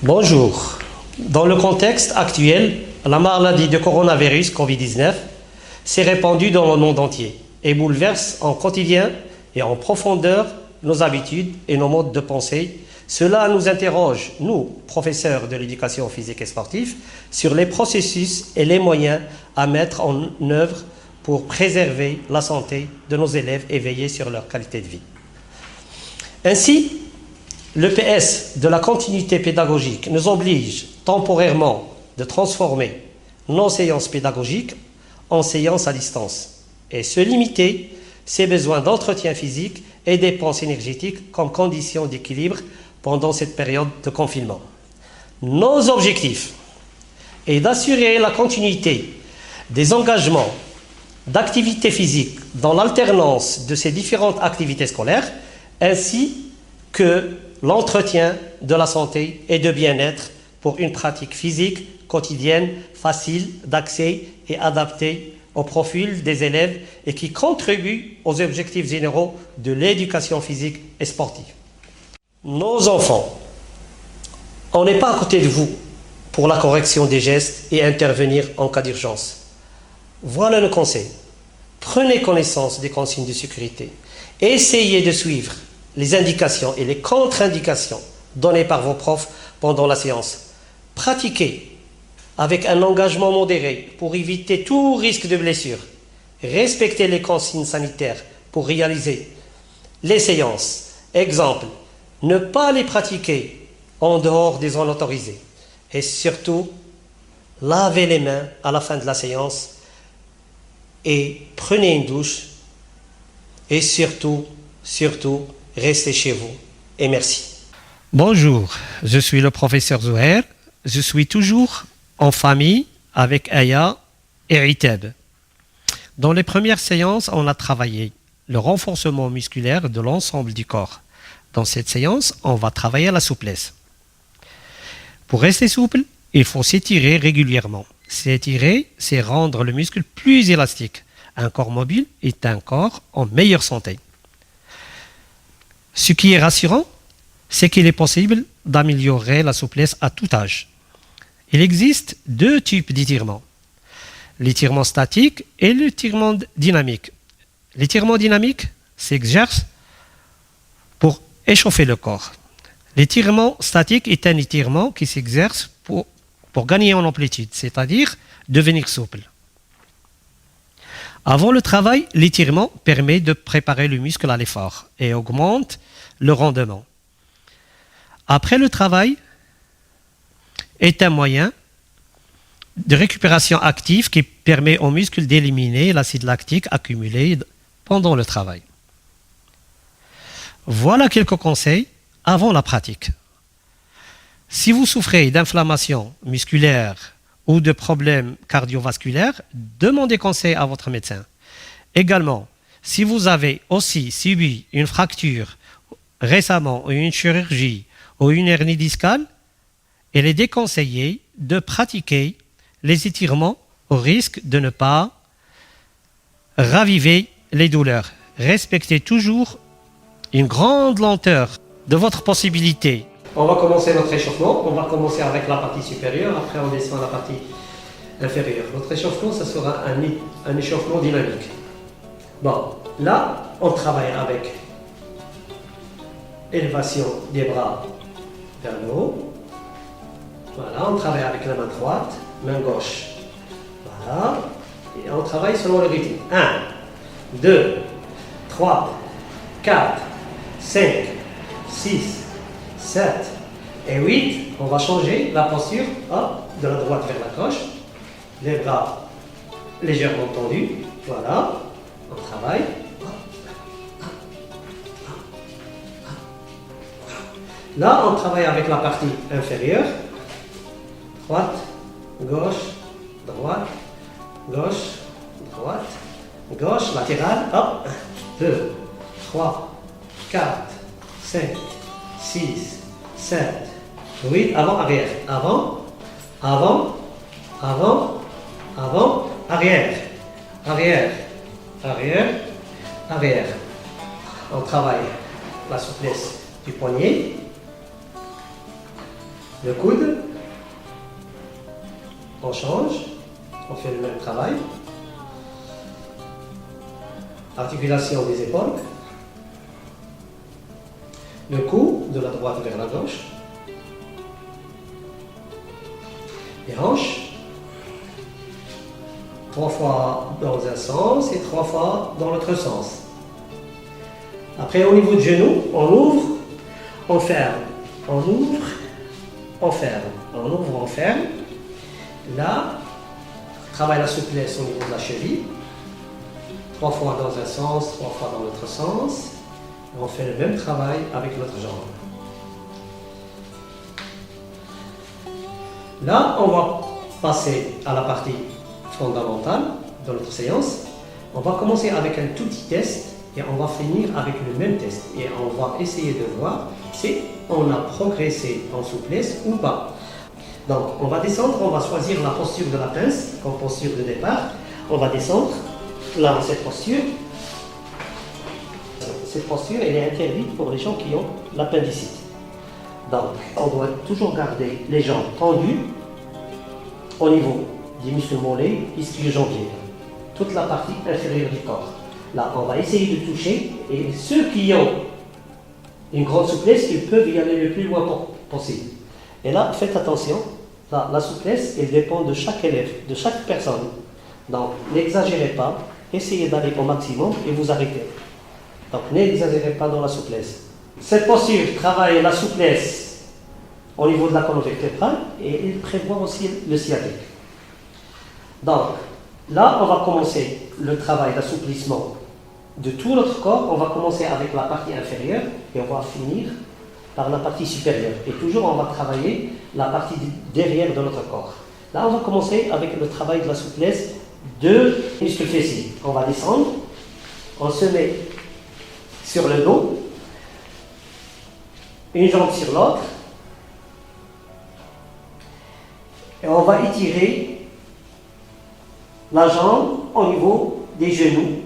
Bonjour. Dans le contexte actuel, la maladie de coronavirus Covid-19 s'est répandue dans le monde entier et bouleverse en quotidien et en profondeur nos habitudes et nos modes de pensée. Cela nous interroge, nous, professeurs de l'éducation physique et sportive, sur les processus et les moyens à mettre en œuvre pour préserver la santé de nos élèves et veiller sur leur qualité de vie. Ainsi, l'EPS de la continuité pédagogique nous oblige temporairement de transformer nos séances pédagogiques en séances à distance et se limiter ses besoins d'entretien physique et dépenses énergétiques comme condition d'équilibre pendant cette période de confinement. Nos objectifs est d'assurer la continuité des engagements d'activité physique dans l'alternance de ces différentes activités scolaires ainsi que l'entretien de la santé et de bien-être pour une pratique physique quotidienne, facile d'accès et adaptée au profil des élèves et qui contribue aux objectifs généraux de l'éducation physique et sportive. Nos enfants, on n'est pas à côté de vous pour la correction des gestes et intervenir en cas d'urgence. Voilà le conseil. Prenez connaissance des consignes de sécurité. Essayez de suivre les indications et les contre-indications données par vos profs pendant la séance. Pratiquez avec un engagement modéré pour éviter tout risque de blessure. Respectez les consignes sanitaires pour réaliser les séances. Exemple, ne pas les pratiquer en dehors des zones autorisées. Et surtout, lavez les mains à la fin de la séance et prenez une douche. Et surtout, restez chez vous et merci. Bonjour, je suis le professeur Zouher. Je suis toujours en famille avec Aya et Riteb. Dans les premières séances, on a travaillé le renforcement musculaire de l'ensemble du corps. Dans cette séance, on va travailler la souplesse. Pour rester souple, il faut s'étirer régulièrement. S'étirer, c'est rendre le muscle plus élastique. Un corps mobile est un corps en meilleure santé. Ce qui est rassurant, c'est qu'il est possible d'améliorer la souplesse à tout âge. Il existe deux types d'étirements, l'étirement statique et l'étirement dynamique. L'étirement dynamique s'exerce pour échauffer le corps. L'étirement statique est un étirement qui s'exerce pour gagner en amplitude, c'est-à-dire devenir souple. Avant le travail, l'étirement permet de préparer le muscle à l'effort et augmente le rendement. Après le travail est un moyen de récupération active qui permet au muscle d'éliminer l'acide lactique accumulé pendant le travail. Voilà quelques conseils avant la pratique. Si vous souffrez d'inflammation musculaire ou de problèmes cardiovasculaires, demandez conseil à votre médecin. Également, si vous avez aussi subi une fracture récemment ou une chirurgie ou une hernie discale, il est déconseillé de pratiquer les étirements au risque de ne pas raviver les douleurs. Respectez toujours une grande lenteur de votre possibilité. On va commencer notre échauffement. On va commencer avec la partie supérieure, après on descend à la partie inférieure. Notre échauffement, ça sera un échauffement dynamique. Bon, là, on travaille avec élévation des bras vers le haut. Voilà, on travaille avec la main droite, main gauche. Voilà, et on travaille selon le rythme. 1, 2, 3, 4, 5, 6, 7 et 8. On va changer la posture, hop, de la droite vers la gauche. Les bras légèrement tendus. Voilà, on travaille. Là, on travaille avec la partie inférieure. Droite, gauche, droite, gauche, droite, gauche, latérale. Hop, 2, 3, 4, 5, 6, 7, 8. Avant, arrière. Avant, avant, avant, avant, arrière. Arrière, arrière, arrière. On travaille la souplesse du poignet. Le coude, on change, on fait le même travail. Articulation des épaules. Le cou, de la droite vers la gauche. Les hanches. 3 fois dans un sens et 3 fois dans l'autre sens. Après, au niveau du genou, on ouvre, on ferme. On ouvre, on ferme. On ouvre, on ferme. Là, on travaille la souplesse au niveau de la cheville. 3 fois dans un sens, 3 fois dans l'autre sens. Et on fait le même travail avec l'autre jambe. Là, on va passer à la partie fondamentale de notre séance. On va commencer avec un tout petit test et on va finir avec le même test. Et on va essayer de voir si on a progressé en souplesse ou pas. Donc, on va descendre, on va choisir la posture de la pince comme posture de départ. On va descendre là, dans cette posture. Cette posture, elle est interdite pour les gens qui ont l'appendicite. Donc, on doit toujours garder les jambes tendues au niveau des muscles mollets, ischio-jambiers, toute la partie inférieure du corps. Là, on va essayer de toucher et ceux qui ont une grande souplesse, ils peuvent y aller le plus loin possible. Et là, faites attention, là, la souplesse, elle dépend de chaque élève, de chaque personne. Donc, n'exagérez pas, essayez d'aller au maximum et vous arrêtez. Donc, n'exagérez pas dans la souplesse. Cette posture travaille la souplesse au niveau de la colonne vertébrale et il prévoit aussi le sciatique. Donc, là, on va commencer le travail d'assouplissement de tout notre corps. On va commencer avec la partie inférieure et on va finir par la partie supérieure. Et toujours, on va travailler la partie derrière de notre corps. Là, on va commencer avec le travail de la souplesse de muscles fessiers. On va descendre, on se met sur le dos, une jambe sur l'autre, et on va étirer la jambe au niveau des genoux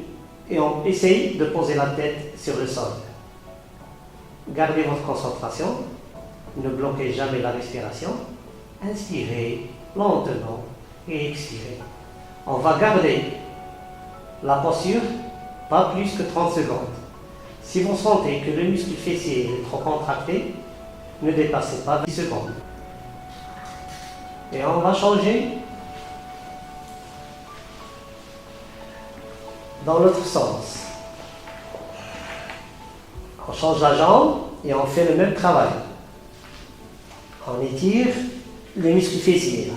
et on essaye de poser la tête sur le sol. Gardez votre concentration, ne bloquez jamais la respiration, inspirez lentement et expirez. On va garder la posture pas plus que 30 secondes. Si vous sentez que le muscle fessier est trop contracté, ne dépassez pas 10 secondes. Et on va changer dans l'autre sens. On change la jambe et on fait le même travail. On étire les muscles fessiers.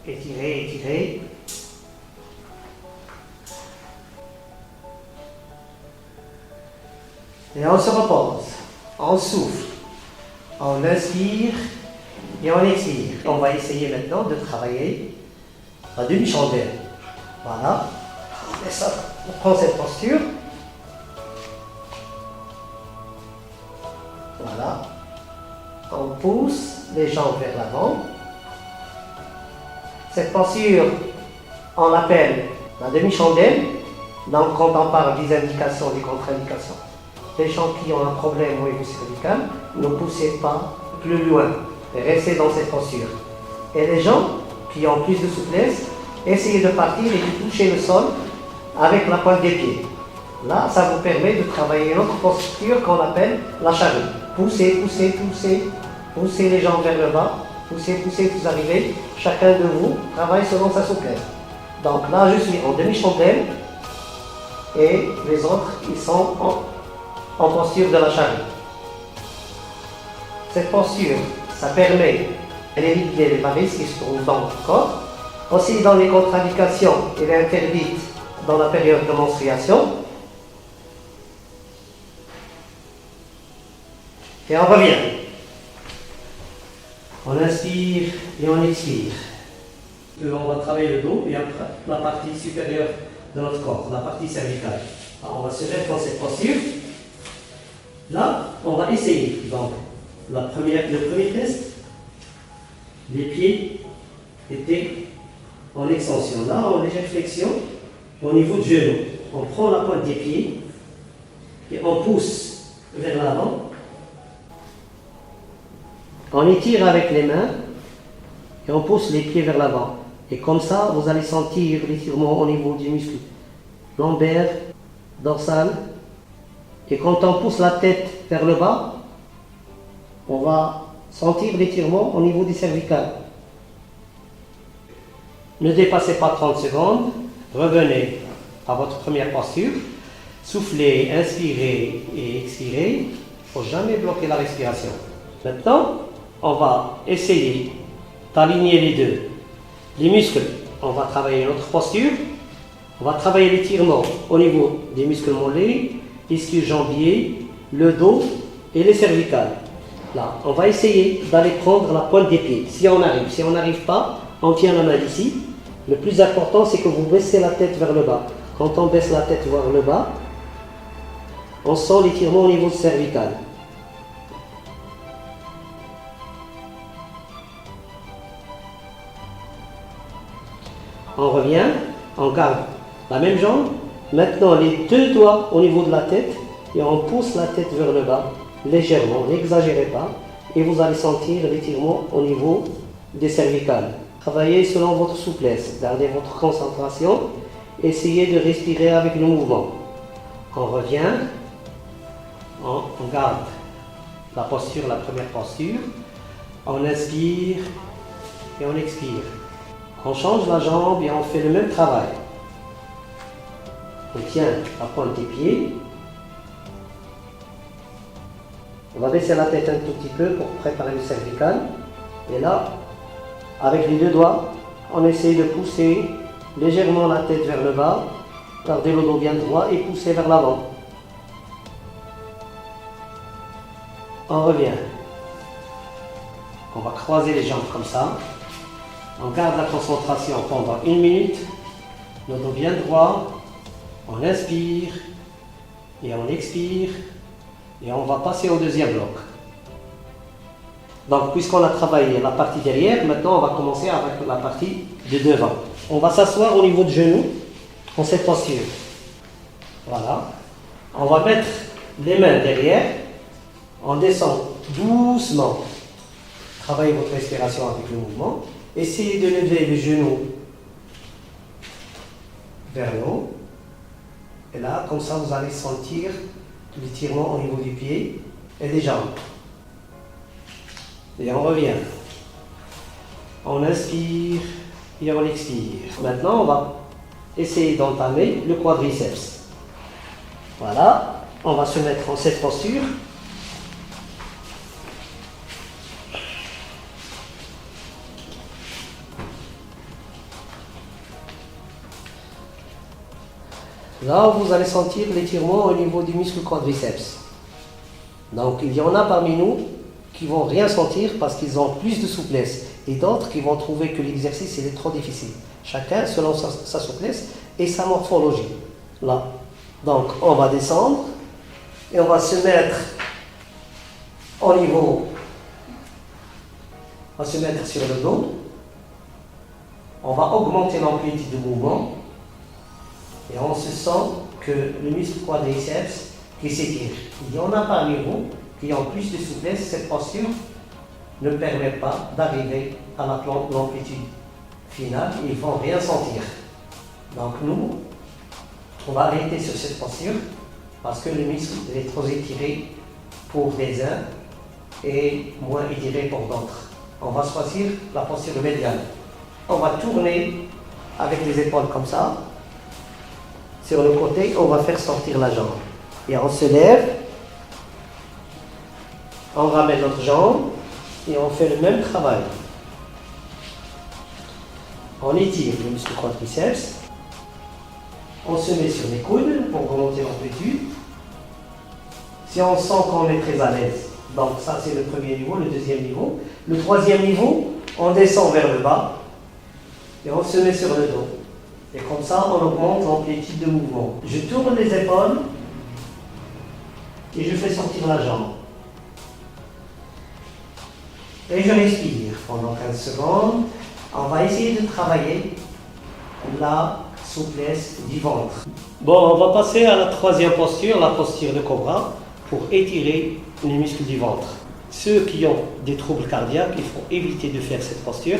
Étirez, étirez. Et on se repose, on souffle, on inspire et on expire. On va essayer maintenant de travailler la demi-chandelle. Voilà. On prend cette posture. Voilà. On pousse les jambes vers l'avant. Cette posture, on l'appelle la demi-chandelle. Donc, quand on parle des indications, des contre-indications, les gens qui ont un problème au niveau cervical, ne poussez pas plus loin. Restez dans cette posture. Et les gens qui ont plus de souplesse, essayez de partir et de toucher le sol avec la pointe des pieds. Là, ça vous permet de travailler une autre posture qu'on appelle la charrue. Poussez, poussez, poussez, poussez les jambes vers le bas, poussez, poussez, vous arrivez. Chacun de vous travaille selon sa souplesse. Donc là, je suis en demi-chandelle et les autres, ils sont en posture de la charrue. Cette posture, ça permet d'éliminer les varices qui se trouvent dans le corps. Aussi, dans les contre-indications, elle est interdite dans la période de menstruation. Et on revient. On inspire et on expire. On va travailler le dos et après la partie supérieure de notre corps, la partie cervicale. Alors, on va se mettre dans cette posture. Là, on va essayer. Donc, le premier test, les pieds étaient en extension. Là, en légère flexion, au niveau du genou. On prend la pointe des pieds et on pousse vers l'avant. On étire avec les mains et on pousse les pieds vers l'avant. Et comme ça, vous allez sentir l'étirement au niveau du muscle lombaire, dorsal. Et quand on pousse la tête vers le bas, on va sentir l'étirement au niveau du cervical. Ne dépassez pas 30 secondes. Revenez à votre première posture. Soufflez, inspirez et expirez. Il ne faut jamais bloquer la respiration. Maintenant, on va essayer d'aligner les deux. Les muscles, on va travailler notre posture. On va travailler l'étirement au niveau des muscles mollets, ischio-jambiers, le dos et les cervicales. Là, on va essayer d'aller prendre la pointe des pieds. Si on arrive, si on n'arrive pas, on tient la main ici. Le plus important, c'est que vous baissez la tête vers le bas. Quand on baisse la tête vers le bas, on sent l'étirement au niveau cervical. On revient, on garde la même jambe. Maintenant, les deux doigts au niveau de la tête et on pousse la tête vers le bas, légèrement, n'exagérez pas. Et vous allez sentir l'étirement au niveau des cervicales. Travaillez selon votre souplesse, gardez votre concentration, essayez de respirer avec le mouvement. On revient, on garde la posture, la première posture, on inspire et on expire. On change la jambe et on fait le même travail. On tient la pointe des pieds. On va baisser la tête un tout petit peu pour préparer le cervical. Et là, avec les deux doigts, on essaye de pousser légèrement la tête vers le bas, garder le dos bien droit et pousser vers l'avant. On revient. On va croiser les jambes comme ça. On garde la concentration pendant 1 minute. Le dos bien droit. On inspire et on expire. Et on va passer au deuxième bloc. Donc, puisqu'on a travaillé la partie derrière, maintenant on va commencer avec la partie de devant. On va s'asseoir au niveau du genou, en cette posture. Voilà. On va mettre les mains derrière. On descend doucement. Travaillez votre respiration avec le mouvement. Essayez de lever le genou vers le haut. Et là, comme ça, vous allez sentir l'étirement au niveau du pied et des jambes. Et on revient. On inspire et on expire. Maintenant, on va essayer d'entamer le quadriceps. Voilà. On va se mettre en cette posture. Là, vous allez sentir l'étirement au niveau du muscle quadriceps. Donc, il y en a parmi nous qui vont rien sentir parce qu'ils ont plus de souplesse et d'autres qui vont trouver que l'exercice est trop difficile. Chacun selon sa souplesse et sa morphologie. Là. Donc, on va descendre et on va se mettre au niveau. On va se mettre sur le dos. On va augmenter l'amplitude de mouvement. Et on se sent que le muscle quadriceps qui s'étire. Il y en a parmi vous qui ont plus de souplesse. Cette posture ne permet pas d'arriver à l'amplitude finale. Ils ne vont rien sentir. Donc nous, on va arrêter sur cette posture parce que le muscle est trop étiré pour les uns et moins étiré pour d'autres. On va choisir la posture médiane. On va tourner avec les épaules comme ça. Sur le côté, on va faire sortir la jambe. Et on se lève, on ramène notre jambe et on fait le même travail. On étire le muscle quadriceps. On se met sur les coudes pour remonter l'amplitude. Si on sent qu'on est très à l'aise, donc ça c'est le premier niveau, le deuxième niveau. Le troisième niveau, on descend vers le bas et on se met sur le dos. Et comme ça, on augmente l'amplitude de mouvement. Je tourne les épaules et je fais sortir la jambe. Et je respire pendant 15 secondes. On va essayer de travailler la souplesse du ventre. Bon, on va passer à la troisième posture, la posture de cobra, pour étirer les muscles du ventre. ceux qui ont des troubles cardiaques, il faut éviter de faire cette posture,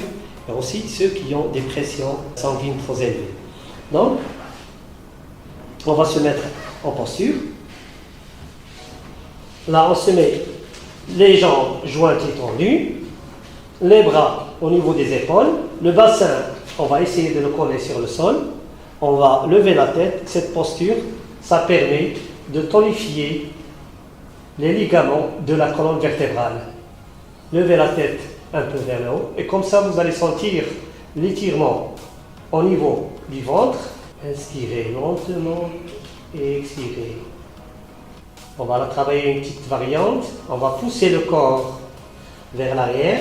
et aussi ceux qui ont des pressions sanguines trop élevées. Donc, on va se mettre en posture. Là, on se met les jambes jointes et tendues, les bras au niveau des épaules, le bassin, on va essayer de le coller sur le sol, on va lever la tête. Cette posture, ça permet de tonifier les ligaments de la colonne vertébrale. Levez la tête un peu vers le haut, et comme ça, vous allez sentir l'étirement au niveau du ventre. Inspirez lentement et expirez. On va travailler une petite variante. On va pousser le corps vers l'arrière.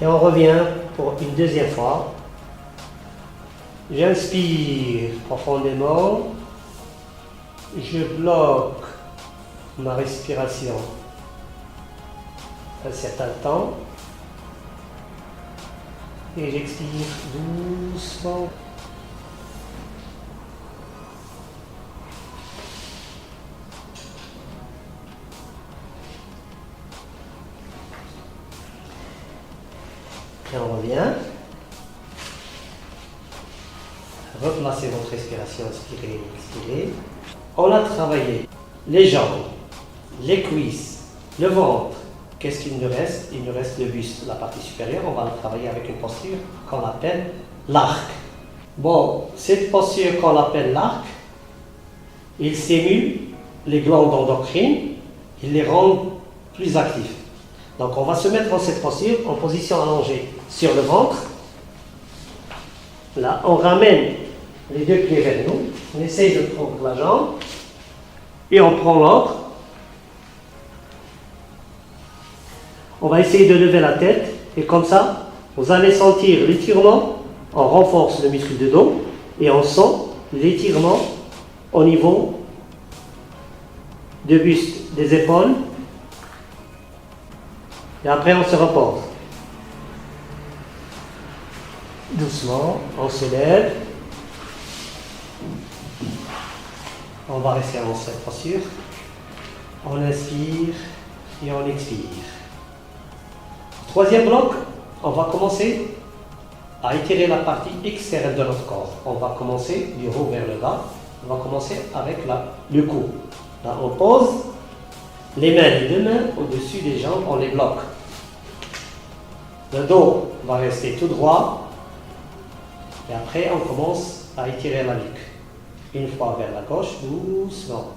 Et on revient pour une deuxième fois. J'inspire profondément. Je bloque ma respiration un certain temps. Et j'expire doucement. Et on revient. Replacez votre respiration, inspirez, expirez. On a travaillé les jambes, les cuisses, le ventre. Qu'est-ce qu'il nous reste? Il nous reste le buste, la partie supérieure. On va le travailler avec une posture qu'on appelle l'arc. Bon, cette posture qu'on appelle l'arc, il stimule les glandes endocrines, il les rend plus actifs. Donc on va se mettre dans cette posture en position allongée sur le ventre. Là, on ramène les deux pieds vers nous, on essaye de prendre la jambe et on prend l'autre. On va essayer de lever la tête et comme ça, vous allez sentir l'étirement. On renforce le muscle de dos et on sent l'étirement au niveau du buste, des épaules. Et après, on se repose. Doucement, on se lève. On va rester dans cette posture. On inspire et on expire. Troisième bloc, on va commencer à étirer la partie externe de notre corps. On va commencer du haut vers le bas. On va commencer avec le cou. Là, on pose les mains, les deux mains au-dessus des jambes, on les bloque. Le dos va rester tout droit. Et après, on commence à étirer la nuque. Une fois vers la gauche, doucement.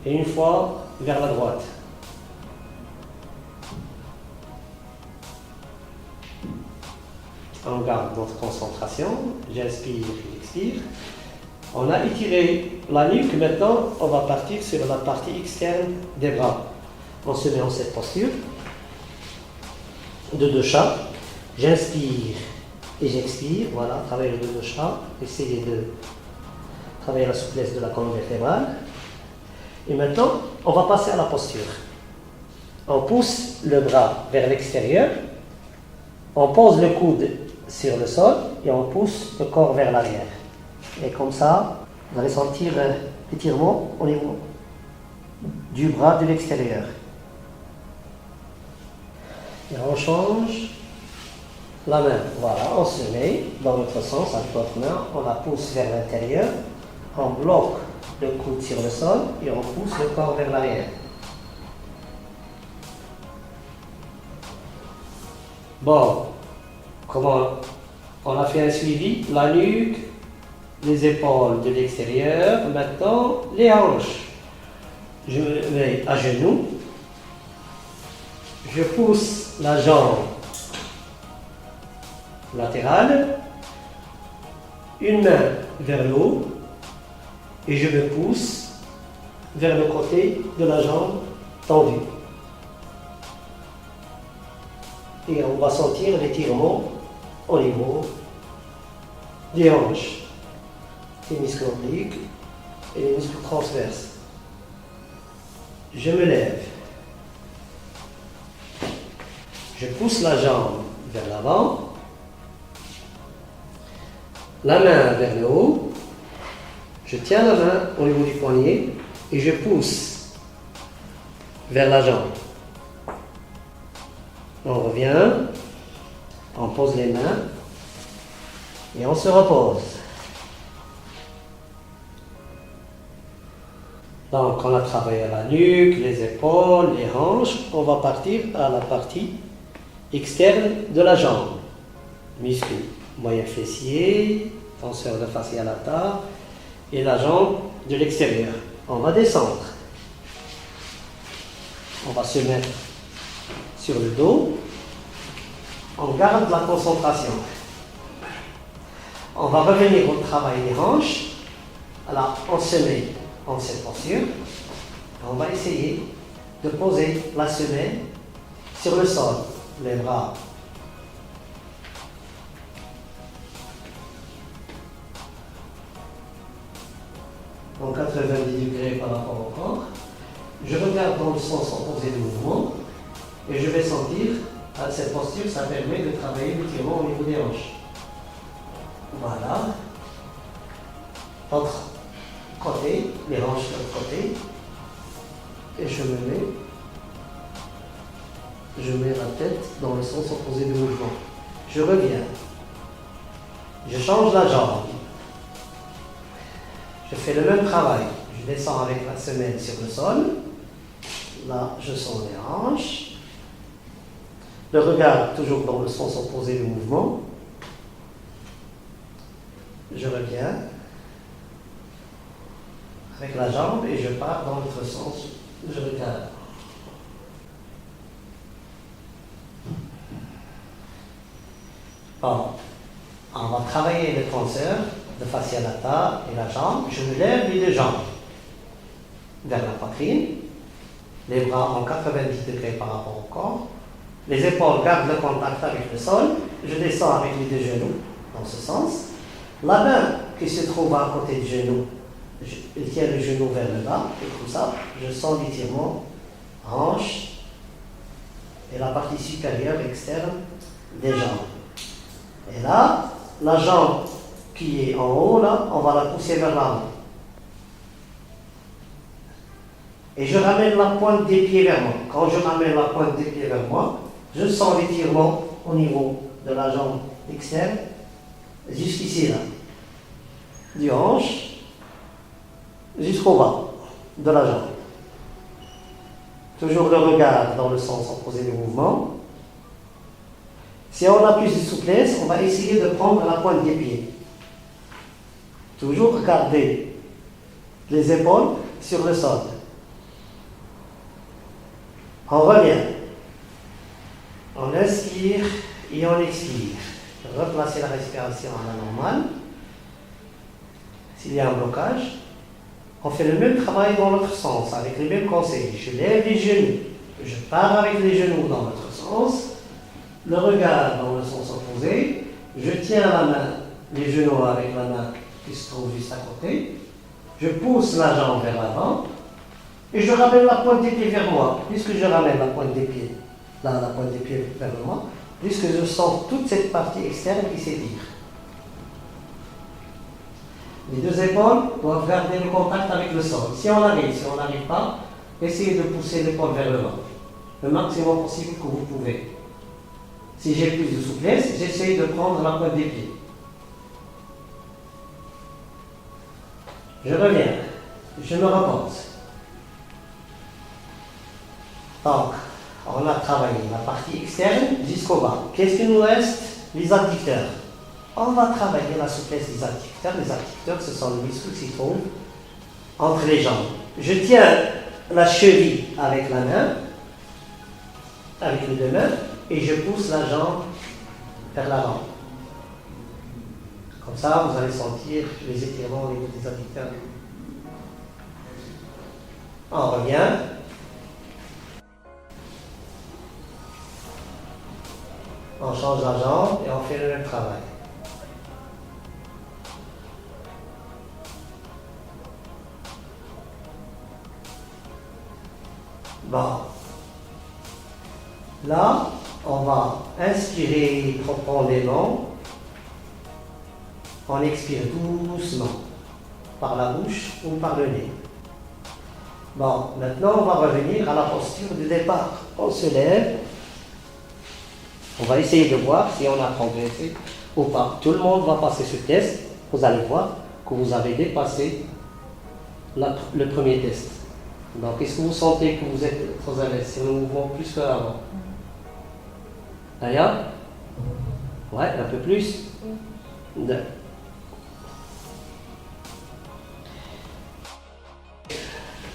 Et une fois vers la droite. On garde notre concentration. J'inspire et j'expire. On a étiré la nuque. Maintenant, on va partir sur la partie externe des bras. On se met en cette posture de deux chats. J'inspire et j'expire. Voilà, travailler le deux chats. Essayez de travailler la souplesse de la colonne vertébrale. Et maintenant, on va passer à la posture. On pousse le bras vers l'extérieur. On pose le coude sur le sol et on pousse le corps vers l'arrière. Et comme ça, vous allez sentir l'étirement au niveau du bras de l'extérieur. Et on change la main. Voilà, on se met dans l'autre sens avec l'autre main. On la pousse vers l'intérieur. On bloque le coude sur le sol et on pousse le corps vers l'arrière. Bon, comment on a fait un suivi? La nuque, les épaules de l'extérieur, maintenant les hanches. Je me mets à genoux, je pousse la jambe latérale, une main vers le haut et je me pousse vers le côté de la jambe tendue. Et on va sentir l'étirement au niveau des hanches, les muscles obliques et les muscles transverses. Je me lève. Je pousse la jambe vers l'avant. La main vers le haut. Je tiens la main au niveau du poignet et je pousse vers la jambe. On revient, on pose les mains et on se repose. Donc on a travaillé la nuque, les épaules, les hanches. On va partir à la partie externe de la jambe. Muscles moyen fessier, tenseur de fascia lata et la jambe de l'extérieur. On va descendre. On va se mettre sur le dos. On garde la concentration. On va revenir au travail des hanches. Alors, on se met en cette posture. On va essayer de poser la semelle sur le sol. Les bras en 90 degrés par rapport au corps. Je regarde dans le sens opposé du mouvement et je vais sentir à cette posture, ça permet de travailler l'étirement au niveau des hanches. Voilà. Autre côté, les hanches de l'autre côté. Et je mets la tête dans le sens opposé du mouvement. Je reviens. Je change la jambe. Je fais le même travail. Je descends avec la semelle sur le sol. Là, je sens les hanches. Le regard toujours dans le sens opposé du mouvement. Je reviens avec la jambe et je pars dans l'autre sens. Je regarde. Bon, on va travailler le tenseur de fascia lata et la jambe. Je me lève les deux jambes vers la poitrine, les bras en 90 degrés par rapport au corps. Les épaules gardent le contact avec le sol. Je descends avec les deux genoux dans ce sens. La main qui se trouve à côté du genou, je tiens le genou vers le bas et comme ça, je sens l'étirement hanche et la partie supérieure externe des jambes. Et là, la jambe qui est en haut, là, on va la pousser vers l'avant. Et je ramène la pointe des pieds vers moi. Quand je ramène la pointe des pieds vers moi, je sens l'étirement au niveau de la jambe externe, jusqu'ici là. Du hanche jusqu'au bas de la jambe. Toujours le regard dans le sens opposé du mouvement. Si on a plus de souplesse, on va essayer de prendre la pointe des pieds. Toujours garder les épaules sur le sol. On revient. On inspire et on expire. Replacer la respiration à la normale. S'il y a un blocage, on fait le même travail dans l'autre sens, avec les mêmes conseils. Je lève les genoux. Je pars avec les genoux dans l'autre sens. Le regard dans le sens opposé. Je tiens la main, les genoux avec la main qui se trouve juste à côté. Je pousse la jambe vers l'avant. Et je ramène la pointe des pieds vers moi. Puisque je ramène la pointe des pieds, là, la pointe des pieds vers moi, puisque je sens toute cette partie externe qui s'étire. Les deux épaules doivent garder le contact avec le sol. Si on n'arrive pas, essayez de pousser l'épaule vers le bas. Le maximum possible que vous pouvez. Si j'ai plus de souplesse, j'essaye de prendre la pointe des pieds. Je reviens. Je me repose. Donc, on a travaillé la partie externe jusqu'au bas. Qu'est-ce qu'il nous reste? Les adducteurs. On va travailler la souplesse des adducteurs. Les adducteurs, ce sont les muscles qui se trouvent entre les jambes. Je tiens la cheville avec la main, avec les deux mains, et je pousse la jambe vers l'avant. Comme ça, vous allez sentir les étirements au niveau des adducteurs. On revient. On change la jambe et on fait le même travail. Bon. Là, on va inspirer profondément. On expire doucement, par la bouche ou par le nez. Bon, maintenant on va revenir à la posture de départ. On se lève. On va essayer de voir si on a progressé ou pas. Tout le monde va passer ce test. Vous allez voir que vous avez dépassé le premier test. Donc, est-ce que vous sentez que vous êtes à l'aise? C'est un mouvement plus qu'avant. Aya? Ouais, un peu plus.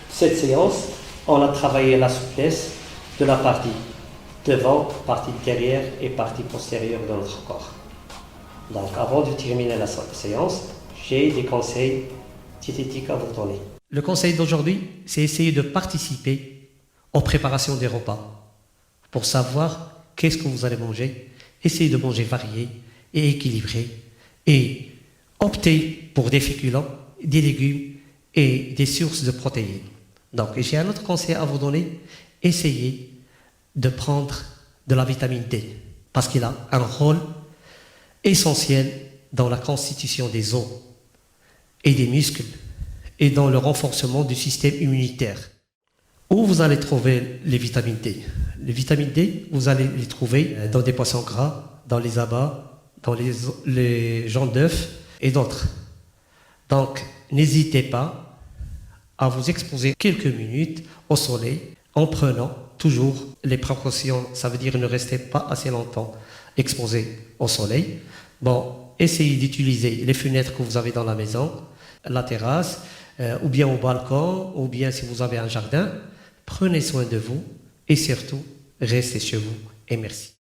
Cette séance, on a travaillé la souplesse de la partie devant, partie derrière et partie postérieure de notre corps. Donc, avant de terminer la séance, j'ai des conseils diététiques à vous donner. Le conseil d'aujourd'hui, c'est essayer de participer aux préparations des repas pour savoir qu'est-ce que vous allez manger. Essayez de manger varié et équilibré et optez pour des féculents, des légumes et des sources de protéines. Donc, j'ai un autre conseil à vous donner. Essayez de prendre de la vitamine D parce qu'il a un rôle essentiel dans la constitution des os et des muscles et dans le renforcement du système immunitaire. Où vous allez trouver les vitamines D? Les vitamines D, vous allez les trouver dans des poissons gras, dans les abats, dans les jaunes d'œufs et d'autres. Donc, n'hésitez pas à vous exposer quelques minutes au soleil en prenant toujours les précautions. Ça veut dire ne restez pas assez longtemps exposé au soleil. Bon, essayez d'utiliser les fenêtres que vous avez dans la maison, la terrasse, ou bien au balcon, ou bien si vous avez un jardin. Prenez soin de vous et surtout, restez chez vous et merci.